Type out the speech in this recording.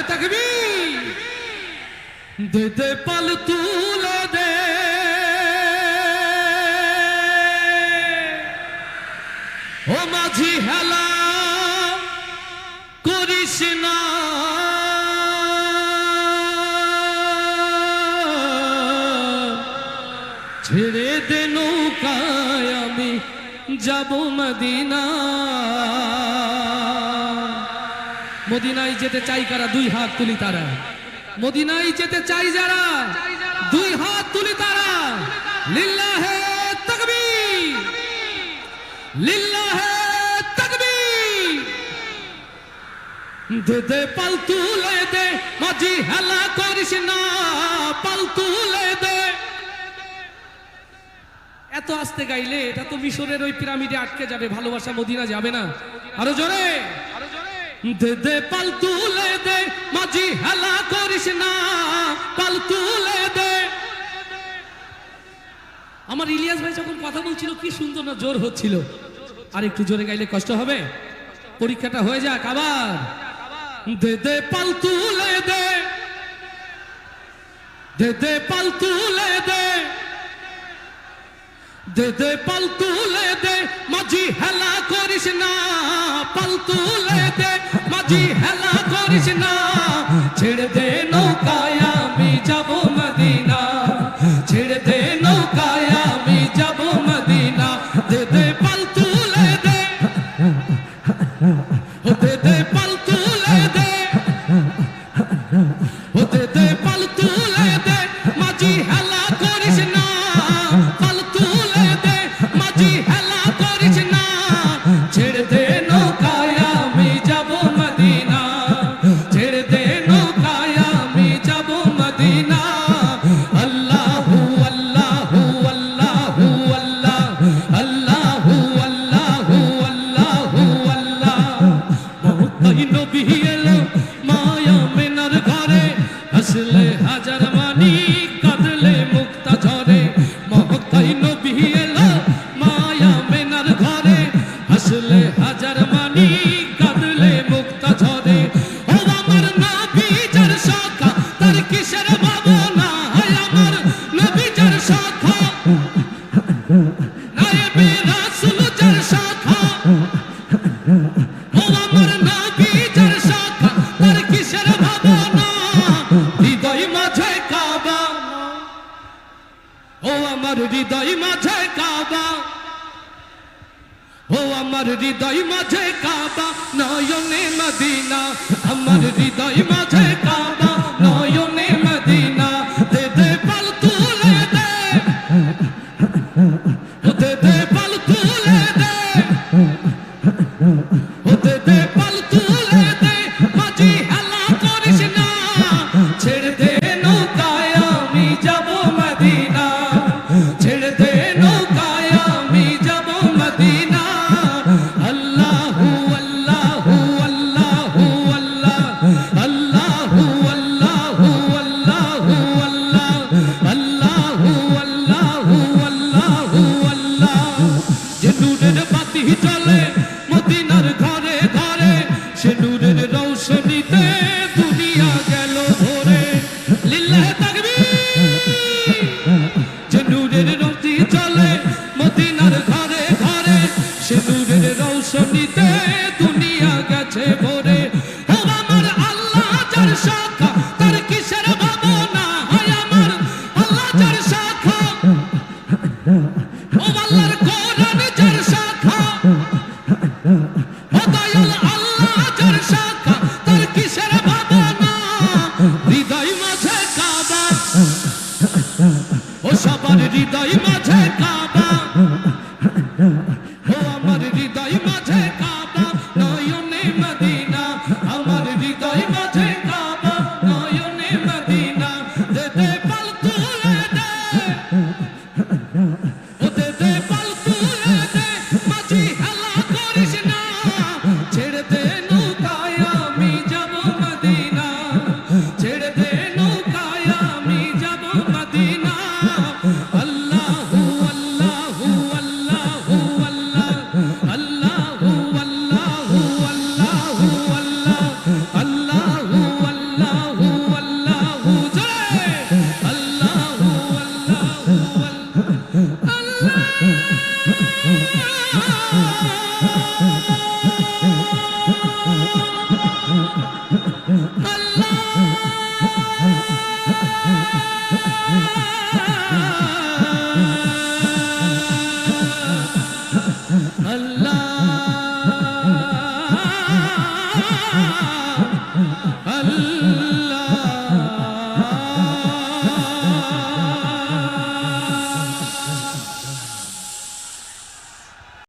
তাকবীর দে দে পাল তুলে দে ও মাঝি হেলা করিস না ছেড়ে দে নৌকায় আমি যাব মদিনা মদিনায় যেতে চাই কারা দুই হাত তুলি তারা মদিনায় যেতে চাই যারা দুই হাত তুলি তারা লিল্লাহে তাকবীর লিল্লাহে তাকবীর দে দে পাল তুলে দে মাঝি হেলা করিস না পাল তুলে দে এত আস্তে গাইলে এটা তো মিশরের ওই পিরামিডে আটকে যাবে ভালোবাসা মদিনা যাবে না আরো জোরে দে দে পাল তুলে দে মাঝি হেলা করিস না পাল তুলে দে আমার ইলিয়াস ভাই যখন কথা বলছিল কি সুন্দর না জোর হচ্ছিল আর একটু জোরে গাইলে কষ্ট হবে পরীক্ষাটা হয়ে যাক আবার দে দে পাল তুলে দে দে দে পাল তুলে দে দে দে পাল তুলে দে মাঝি হেলা করিস না পাল তুলে দে মাঝি হেলা করিস না ছেড়ে দে নৌকায় আমি যাব মদিনা ছেড়ে দে নৌকায় আমি যাব মদিনা দে দে পাল তুলে দে ও দে দে পাল তুলে দে ও দে দে পাল তুলে দে মাঝি হেলা করিস না পাল তুলে দে মাঝি হেলা করিস না ছেড়ে দে নৌকায় আমি যাব মদিনা ছেড়ে দে নৌকায় আমি যাব মদিনা আল্লাহু আল্লাহু আল্লাহু আল্লাহ আল্লাহু আল্লাহু আল্লাহু আল্লাহ মহতাই নবী এলো মায়া মেনার ঘরে আসলে হাজার মানি কাঁদলে মুক্তা ঝরে মহতাই নবী এলো মায়া মেনার ঘরে আসলে হাজার মানি কাঁদলে মুক্তা ঝরে ও আমার নবী যার শাখা তার কিসের ভাবনা হয় আমার নবী যার শাখা নায়েবে রাসূল যার শাখা ও আমার নবী যার শাখা তার কিসের ভাবনা হৃদয় মাঝে কাবা ও আমার হৃদয় মাঝে কাবা ও আমার হৃদয় মাঝে কাবা নয়নে মদিনা আমার হৃদয় মাঝে কাবা নয়নে মদিনা দে দে পাল তুলে দে ও দে দে পাল তুলে দে ও দে দে পাল তুলে দে মাঝি হেলা করিস না ছেড়ে দে নৌকায় আমি যাব মদিনা ছেড়ে দে নৌকায় আমি যাব মদিনা আল্লাহু আল্লাহু আল্লাহু আল্লাহ আল্লাহু আল্লাহু আল্লাহু আল্লাহ আল্লাহু আল্লাহু আল্লাহু আল্লাহ যে নূরের বাতি জ্বলে মদিনার ঘরে ঘরে সে নূরের রৌশনীতে দুনিয়া গেল ভরে লিল্লাহে তাকবীর যে নূরের রৌশনী জ্বলে মদিনার ঘরে ঘরে সে নূরের রৌশনীতে দুনিয়া গেছে ভরে ও আমার আল্লাহ যার শাখা তার কিসের ভাবনা হয় আমার আল্লাহ যার শাখা ও আল্লাহর কোরআন যার শাখা ও দয়াল আল্লাহ যার শাখা তার কিসের ভাবনা হৃদয় মাঝে কাবা ও সবার হৃদয় মাঝে কাবা ও আমার হৃদয় মাঝে কাবা নয়নে মদিনা আমার হৃদয় মাঝে কাবা নয়নে মদিনা দে দে পাল তুলে দে ও দে দে পাল তুলে দে মাঝি হেলা করিস না ছেড়ে দে নৌকায় আমি যাব মদিনা ছেড়ে দে নৌকায় আমি যাব মদিনা আল্লাহু আল্লাহু আল্লাহু আল্লাহ আল্লাহু আল্লাহু আল্লাহু আল্লাহ আল্লাহু আল্লাহ